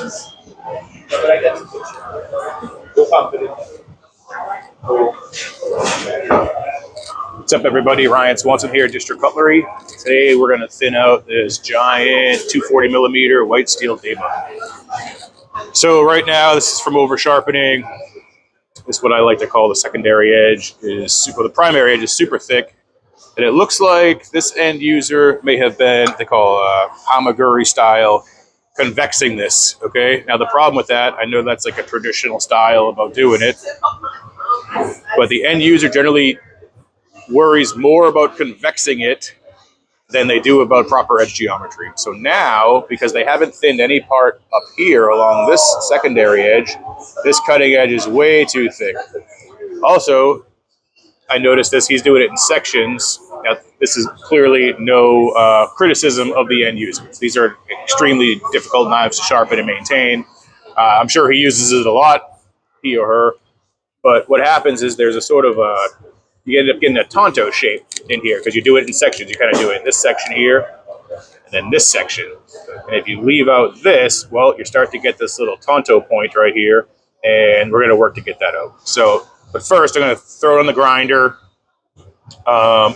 What's up, everybody? Ryan Swanson here, District Cutlery. Today we're going to thin out this giant 240 millimeter white steel Deba. So right now, this is from over sharpening. This is what I like to call the secondary edge. The primary edge is super thick, and it looks like this end user may have been they call hamaguri style convexing this. Okay, now the problem with that, I know that's like a traditional style about doing it, but the end user generally worries more about convexing it than they do about proper edge geometry. So now, because they haven't thinned any part up here along this secondary edge, this cutting edge is way too thick. Also, I noticed this, he's doing it in sections. Now, this is clearly no criticism of the end users. These are extremely difficult knives to sharpen and maintain. I'm sure he uses it a lot, he or her, but what happens is there's a sort of you end up getting a tonto shape in here because you do it in sections. You kind of do it in this section here and then this section. And if you leave out this, well, you start to get this little tonto point right here, and we're going to work to get that out. So, but first I'm going to throw it on the grinder.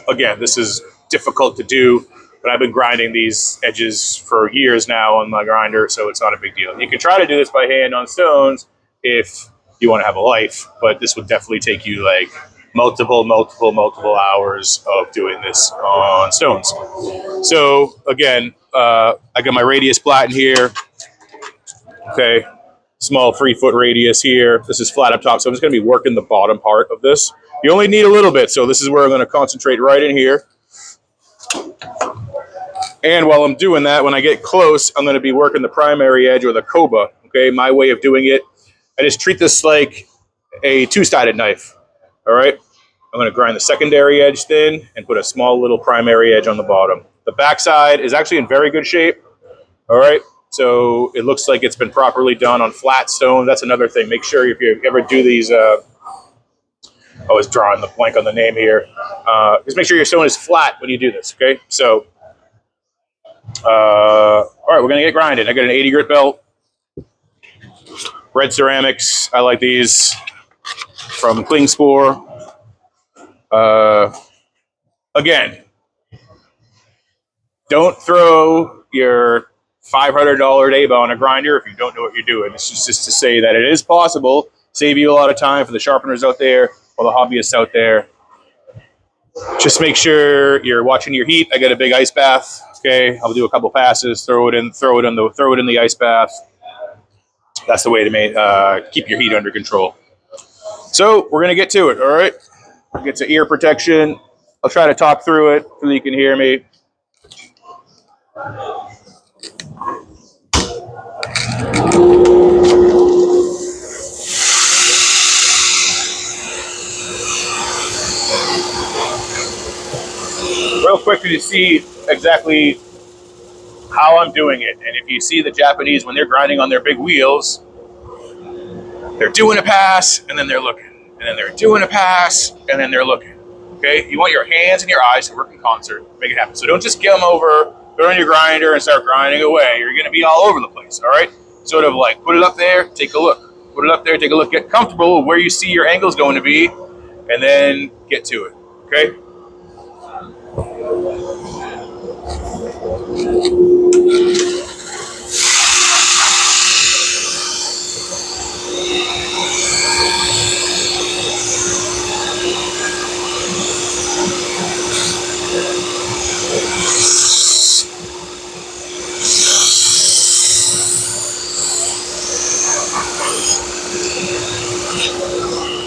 Again, this is difficult to do, but I've been grinding these edges for years now on my grinder, so it's not a big deal. You can try to do this by hand on stones if you want to have a life, but this would definitely take you like multiple hours of doing this on stones. So again, I got my radius flat in here. Okay, small 3-foot radius here. This is flat up top, so I'm just going to be working the bottom part of this. You only need a little bit, so this is where I'm going to concentrate right in here. And while I'm doing that, when I get close, I'm going to be working the primary edge with a koba. Okay, my way of doing it, I just treat this like a two-sided knife. All right, I'm going to grind the secondary edge thin and put a small little primary edge on the bottom. The backside is actually in very good shape. All right, so it looks like it's been properly done on flat stone. That's another thing. Make sure if you ever do these, I was drawing the blank on the name here. Just make sure your stone is flat when you do this, okay? So, all right, we're going to get grinded. I got an 80 grit belt. Red ceramics. I like these from Klingspor. Again, don't throw your $500 Deba on a grinder if you don't know what you're doing. It's just to say that it is possible. Save you a lot of time for the sharpeners out there or the hobbyists out there. Just make sure you're watching your heat. I got a big ice bath. Okay, I'll do a couple passes, throw it in the ice bath. That's the way to keep your heat under control. So we're gonna get to it. All right, get to ear protection. I'll try to talk through it so you can hear me. Real quick, you see exactly how I'm doing it. And if you see the Japanese, when they're grinding on their big wheels, they're doing a pass, and then they're looking. And then they're doing a pass, and then they're looking. Okay? You want your hands and your eyes to work in concert. Make it happen. So don't just get them over, put on your grinder, and start grinding away. You're going to be all over the place, all right? Sort of like put it up there, take a look. Put it up there, take a look. Get comfortable with where you see your angle's going to be, and then get to it, okay?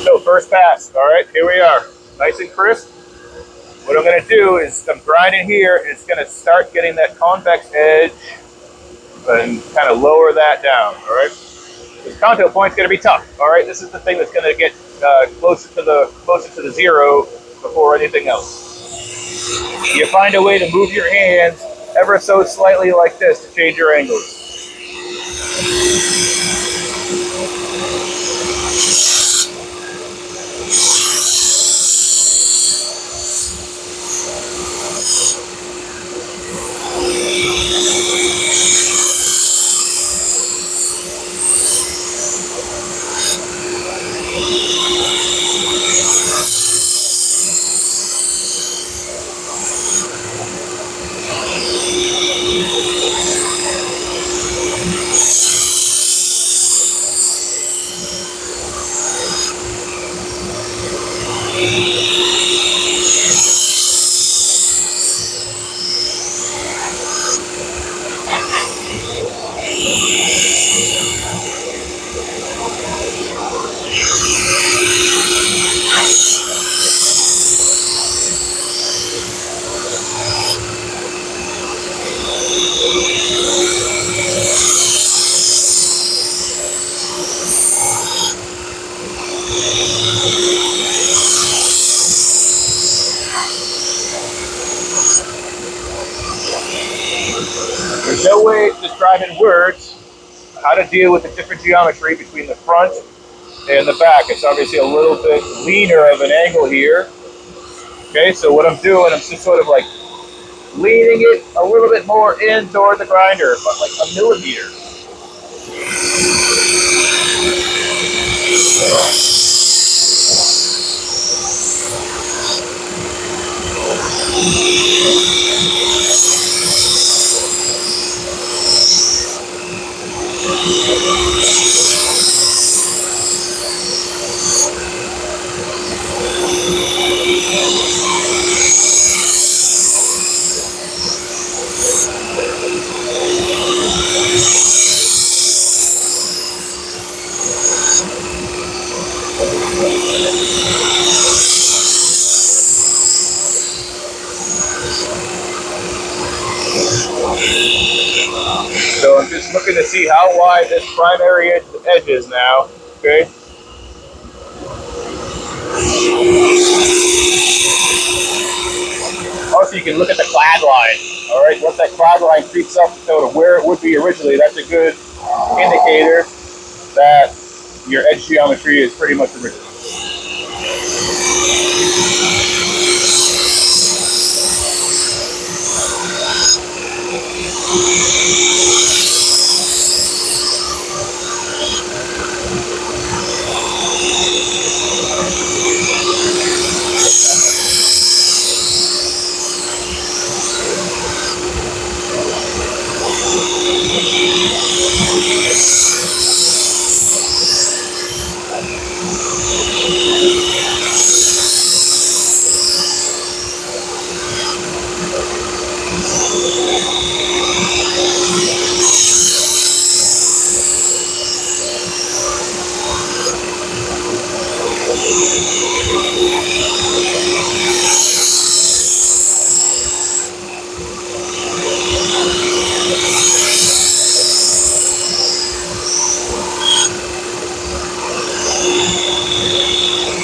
So first pass, all right, here we are, nice and crisp. What I'm going to do is I'm grinding here, and it's going to start getting that convex edge and kind of lower that down, all right? This tonto point's going to be tough, all right? This is the thing that's going to get closer to the zero before anything else. You find a way to move your hands ever so slightly like this to change your angles. describe in words how to deal with the different geometry between the front and the back. It's obviously a little bit leaner of an angle here. Okay, so what I'm doing, I'm just sort of like leaning it a little bit more in toward the grinder, but like a millimeter. So I'm just looking to see how wide this primary edge is now, okay? Also, you can look at the clad line, all right? Once that clad line creeps up to where it would be originally, that's a good indicator that your edge geometry is pretty much original.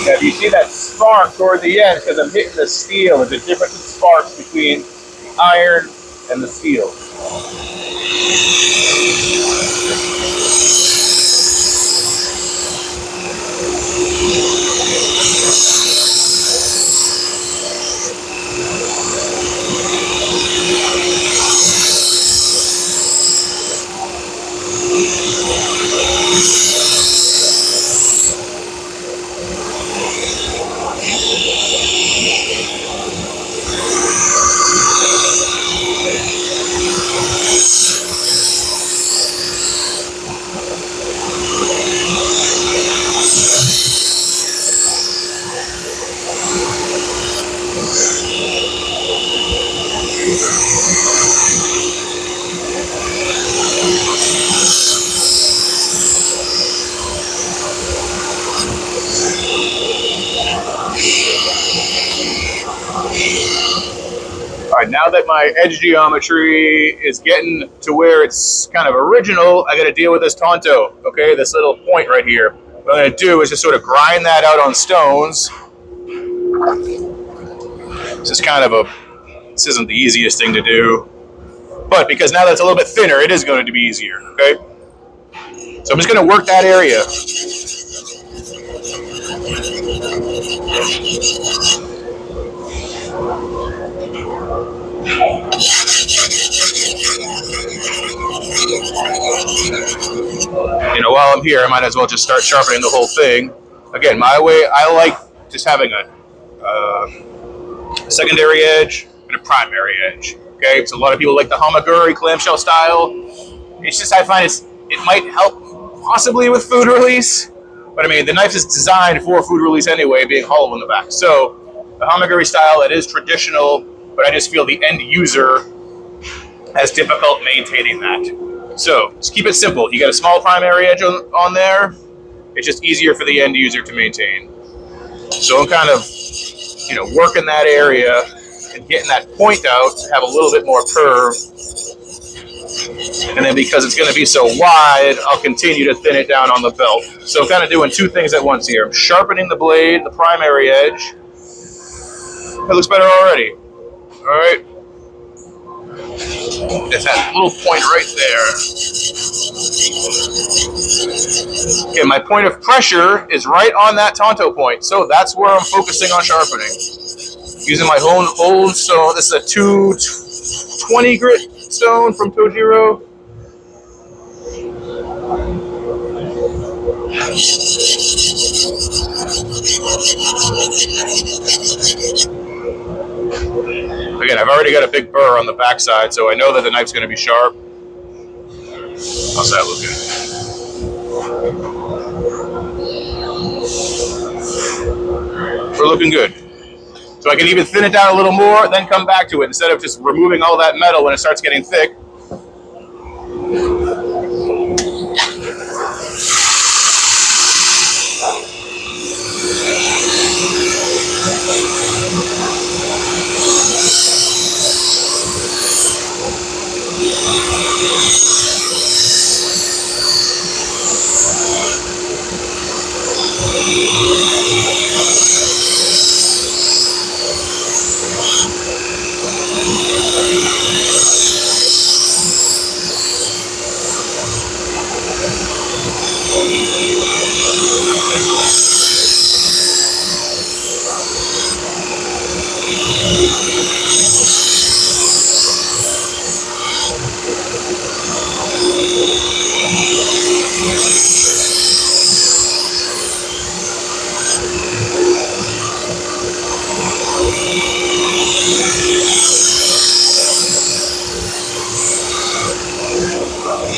Now, if you see that spark toward the end, because I'm hitting the steel, there's a difference in sparks between the iron and the steel. All right, now that my edge geometry is getting to where it's kind of original, I got to deal with this tonto, okay, this little point right here. What I'm going to do is just sort of grind that out on stones. This is kind of this isn't the easiest thing to do, but because now that's a little bit thinner, it is going to be easier, okay? So I'm just going to work that area. You know, while I'm here, I might as well just start sharpening the whole thing. Again, my way, I like just having a secondary edge and a primary edge. Okay, so a lot of people like the hamaguri clamshell style. It's just, I find it might help possibly with food release, but I mean, the knife is designed for food release anyway, being hollow in the back. So the hamaguri style, it is traditional, but I just feel the end user has difficult maintaining that. So just keep it simple. You got a small primary edge on there. It's just easier for the end user to maintain. So I'm kind of, you know, working that area and getting that point out to have a little bit more curve. And then because it's going to be so wide, I'll continue to thin it down on the belt. So I'm kind of doing two things at once here. I'm sharpening the blade, the primary edge. That looks better already. All right. It's that little point right there. Okay, my point of pressure is right on that tonto point, so that's where I'm focusing on sharpening. Using my old stone. This is a 220 grit stone from Tojiro. Again, I've already got a big burr on the backside, so I know that the knife's going to be sharp. How's that looking? We're looking good. So I can even thin it down a little more, then come back to it instead of just removing all that metal when it starts getting thick.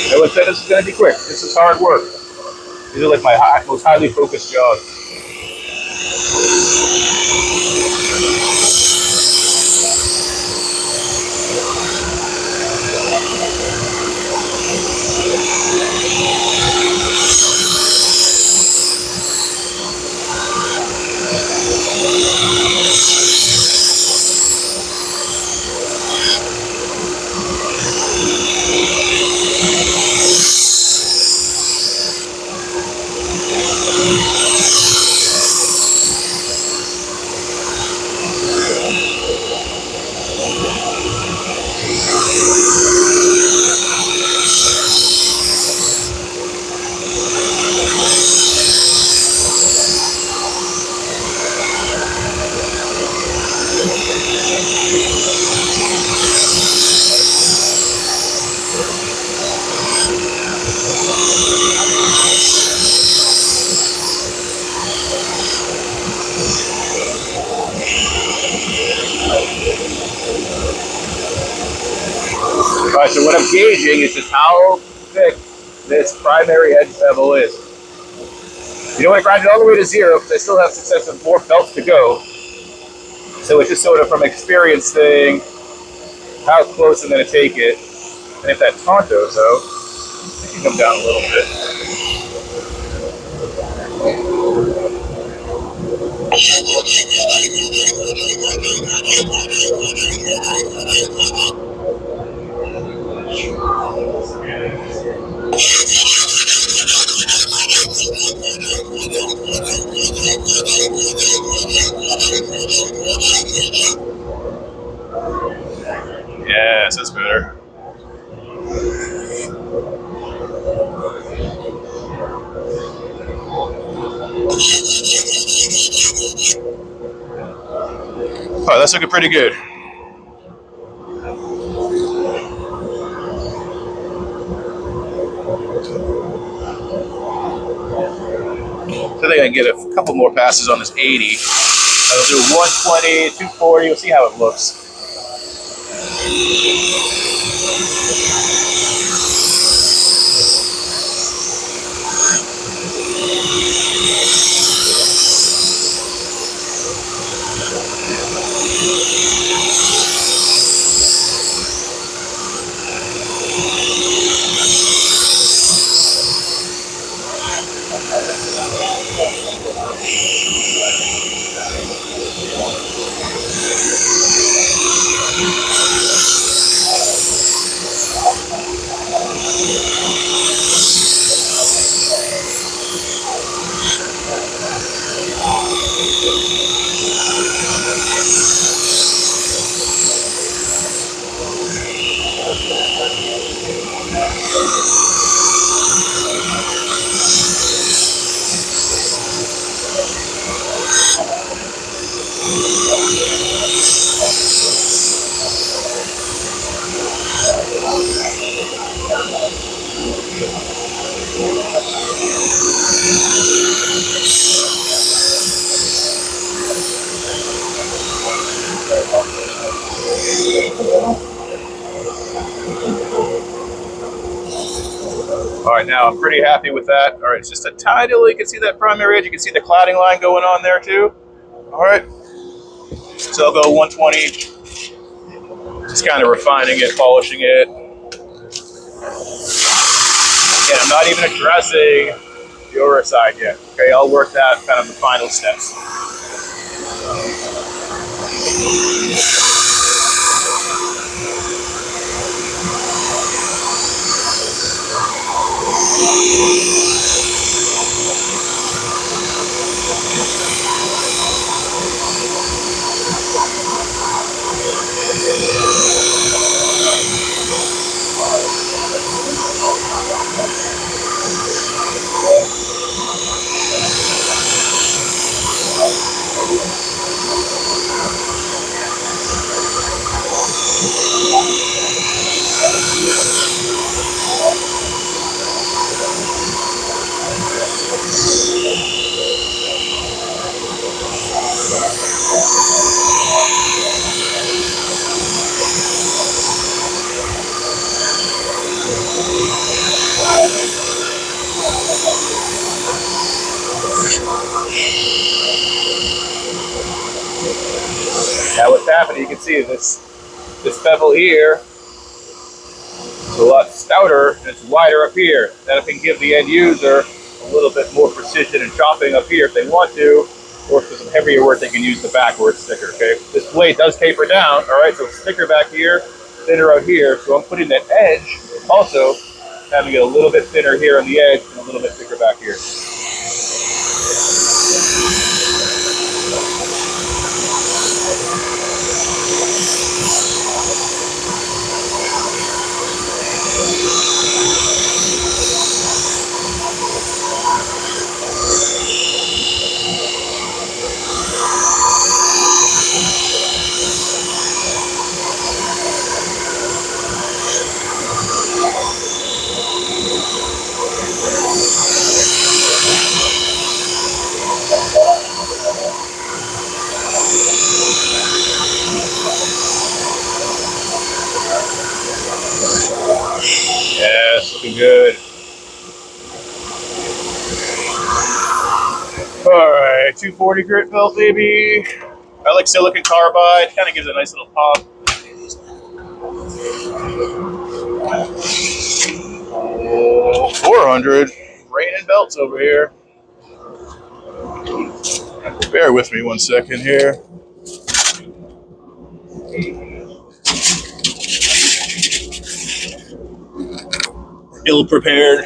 I would say this is going to be quick. This is hard work. These are like my most highly focused jobs. All right, so what I'm gauging is just how thick this primary edge bevel is. You don't want to grind it all the way to zero because I still have successive more felts to go. So it's just sort of from experience thing, how close I'm going to take it. And if that tonto, though, it can come down a little bit. Yes, that's better. Oh, that's looking pretty good. I think I can get a couple more passes on this 80. I'll do 120, 240. We'll see how it looks. All right, now I'm pretty happy with that. All right, it's just a tiny little, you can see that primary edge. You can see the cladding line going on there too. All right, so I'll go 120, just kind of refining it, polishing it. And I'm not even addressing the overside yet. Okay, I'll work that kind of the final steps. Now what's happening, you can see this bevel here is a lot stouter and it's wider up here. That can give the end user a little bit more precision in chopping up here if they want to, or for some heavier work they can use the back where it's thicker, okay? This blade does taper down, all right, so it's thicker back here, thinner out here, so I'm putting that edge also, having it a little bit thinner here on the edge and a little bit thicker back here. Yeah, it's looking good. All right, 240 grit belt, baby. I like silicon carbide, kind of gives a nice little pop. 400. Raining belts over here. Bear with me 1 second here. Ill prepared.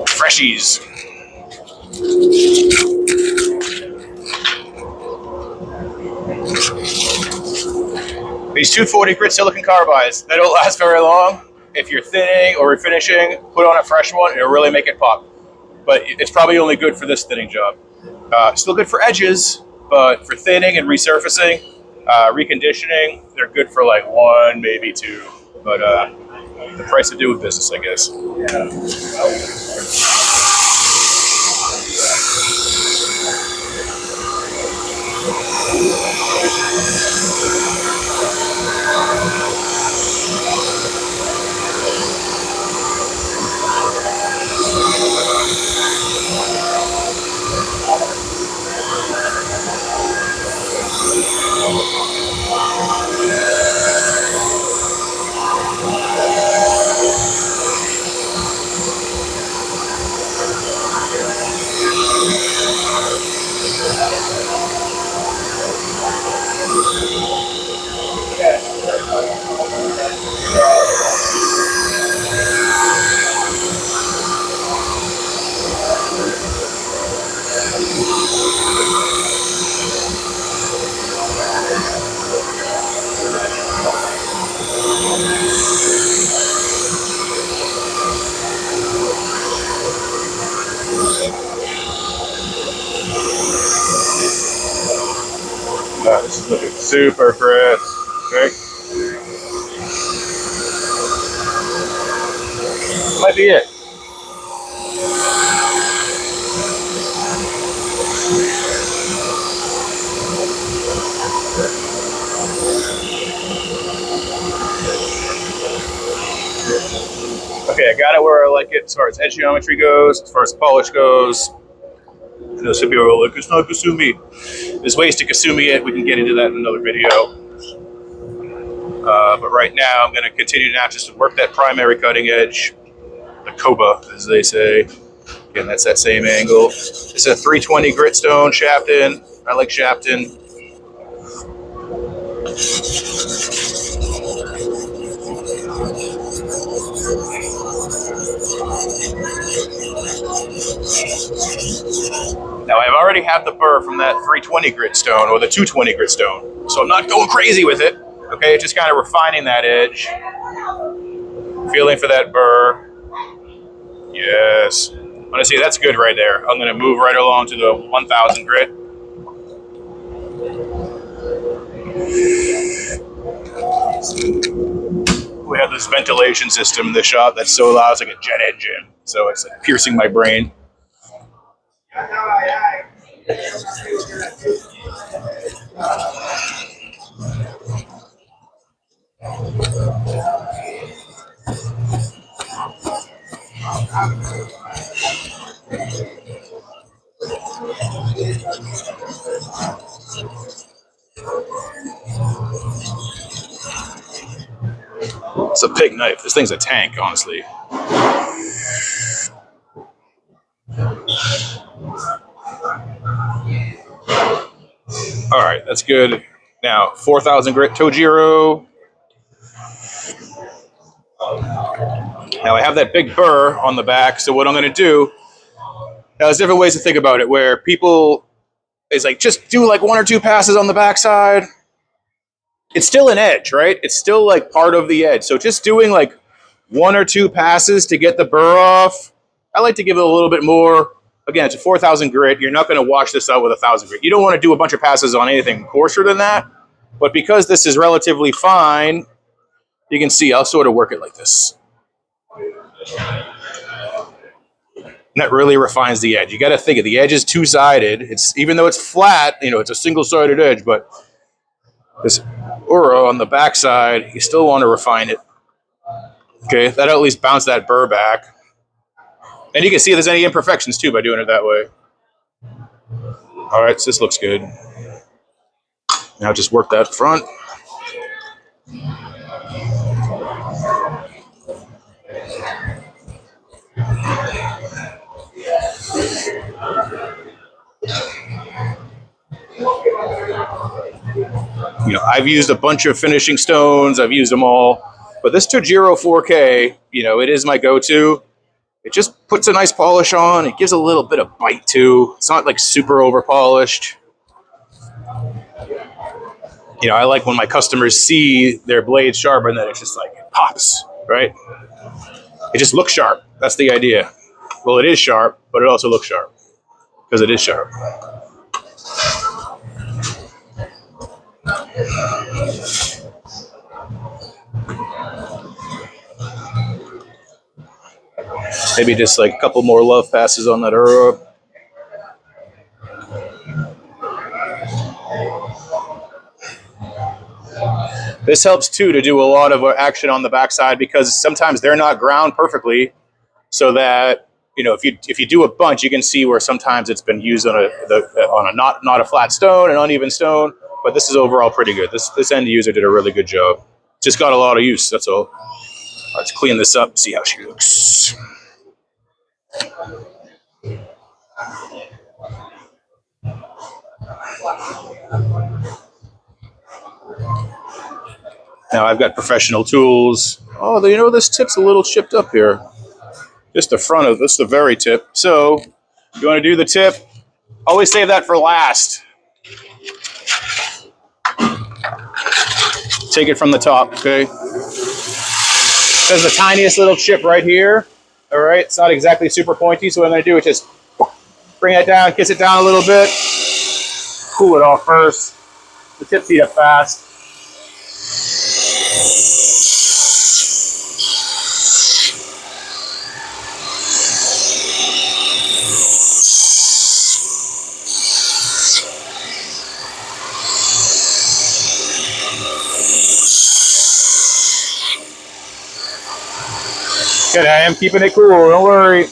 Freshies. These 240 grit silicon carbides, they don't last very long. If you're thinning or refinishing, put on a fresh one, it'll really make it pop. But it's probably only good for this thinning job. Still good for edges, but for thinning and resurfacing, reconditioning, they're good for like 1, maybe 2. But the price of doing business, I guess. This is looking super crisp. Okay. Might be it. Okay, I got it where I like it as far as edge geometry goes, as far as polish goes. I know some people are like, it's not Kasumi. There's ways to Kasumi it. We can get into that in another video. But right now, I'm going to continue now just to work that primary cutting edge, the Koba, as they say. Again, that's that same angle. It's a 320 grit stone, Shapton. I like Shapton. Now, I've already had the burr from that 320 grit stone or the 220 grit stone, so I'm not going crazy with it. Okay, just kind of refining that edge, feeling for that burr. Yes. I'm gonna see that's good right there. I'm gonna move right along to the 1000 grit. We have this ventilation system in the shop that's so loud, it's like a jet engine. So it's like piercing my brain. It's a pig knife. This thing's a tank, honestly. All right, that's good. Now, 4000 grit Tojiro. Now I have that big burr on the back, so what I'm going to do, now there's different ways to think about it, where people is like, just do like 1 or 2 passes on the backside. It's still an edge, right? It's still like part of the edge. So just doing like 1 or 2 passes to get the burr off. I like to give it a little bit more. Again, it's a 4000 grit. You're not going to wash this out with 1000 grit. You don't want to do a bunch of passes on anything coarser than that. But because this is relatively fine, you can see I'll sort of work it like this. And that really refines the edge. You got to think of the edge is 2-sided. It's even though it's flat, you know, it's a single-sided edge, but this uro on the backside, you still want to refine it. Okay, that'll at least bounce that burr back. And you can see if there's any imperfections too by doing it that way. All right, so this looks good. Now just work that front. You know, I've used a bunch of finishing stones. I've used them all. But this Tojiro 4K, you know, it is my go-to. It just puts a nice polish on. It gives a little bit of bite, too. It's not, like, super over-polished. You know, I like when my customers see their blade sharpened, that it's just, like, it pops, right? It just looks sharp. That's the idea. Well, it is sharp, but it also looks sharp. Because it is sharp. Maybe just like a couple more love passes on that uro. This helps too to do a lot of action on the backside because sometimes they're not ground perfectly, so that you know if you do a bunch, you can see where sometimes it's been used on a not a flat stone, an uneven stone. But this is overall pretty good. This end user did a really good job. Just got a lot of use. That's all. Let's clean this up. See how she looks. Now I've got professional tools. Oh, you know, this tip's a little chipped up here. Just the front of this, the very tip. So you want to do the tip, always save that for last. Take it from the top, okay? There's the tiniest little chip right here. All right, it's not exactly super pointy, so what I'm going to do is just bring it down, kiss it down a little bit, cool it off first. The tips heat up fast. Good, I am keeping it cool, don't worry.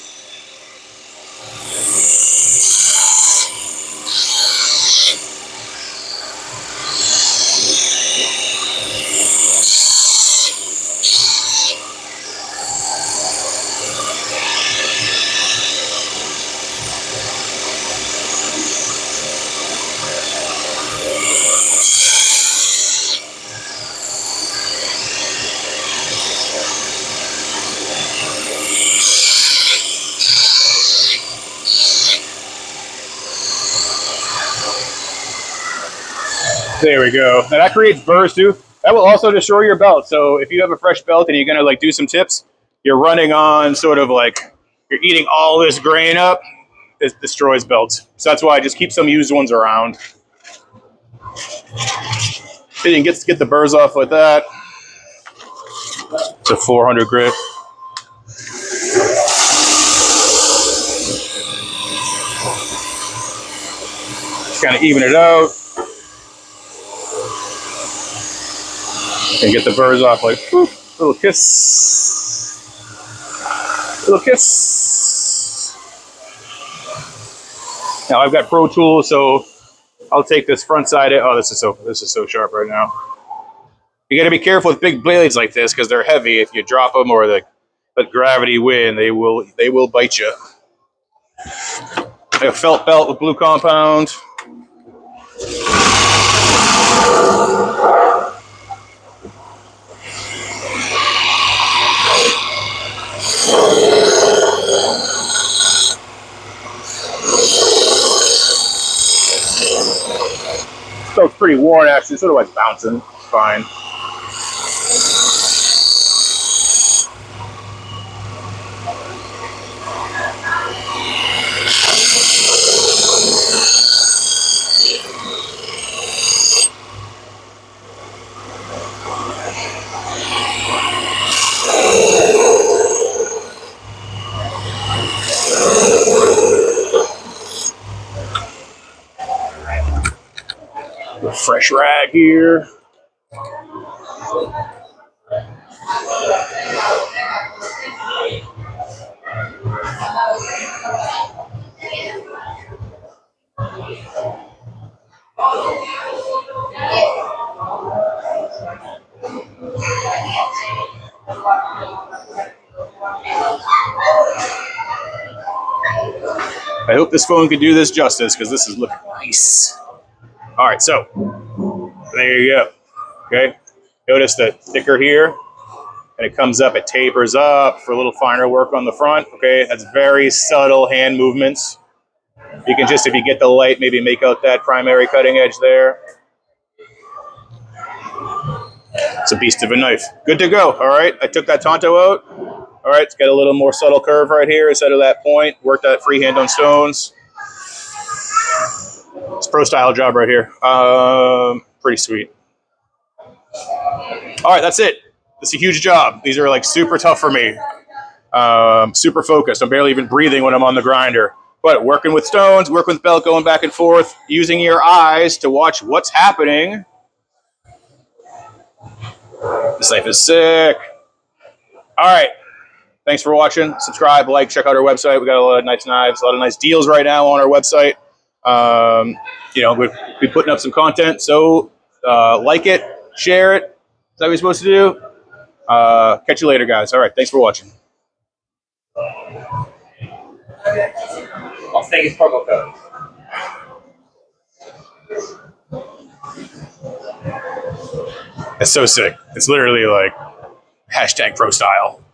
There we go. Now that creates burrs too. That will also destroy your belt. So if you have a fresh belt and you're gonna like do some tips, you're running on sort of like, you're eating all this grain up, it destroys belts. So that's why I just keep some used ones around. Then you can get the burrs off like that. It's a 400 grit. Just kind of even it out. And get the burrs off like, whoop, little kiss. Little kiss. Now I've got Pro Tools, so I'll take this front side. Oh, this is so sharp right now. You got to be careful with big blades like this because they're heavy. If you drop them or let gravity win, they will bite you. A felt belt with blue compound. So it's pretty worn actually, sort of like bouncing. It's fine. A fresh rag here. I hope this phone can do this justice because this is looking nice. All right, so there you go. Okay, notice the thicker here, and it comes up, it tapers up for a little finer work on the front. Okay, that's very subtle hand movements. You can just, if you get the light, maybe make out that primary cutting edge there. It's a beast of a knife. Good to go. All right, I took that tonto out. All right, it's got a little more subtle curve right here instead of that point. Work that freehand on stones. It's a pro style job right here. Pretty sweet. All right, that's it. It's a huge job. These are like super tough for me. Super focused. I'm barely even breathing when I'm on the grinder. But working with stones, working with belt, going back and forth, using your eyes to watch what's happening. This knife is sick. All right. Thanks for watching. Subscribe, like, check out our website. We got a lot of nice knives, a lot of nice deals right now on our website. You know, we'll be putting up some content. So like it, share it. Is that what you're supposed to do? Catch you later, guys. All right. Thanks for watching. I'll take his promo code. It's so sick. It's literally like hashtag pro style.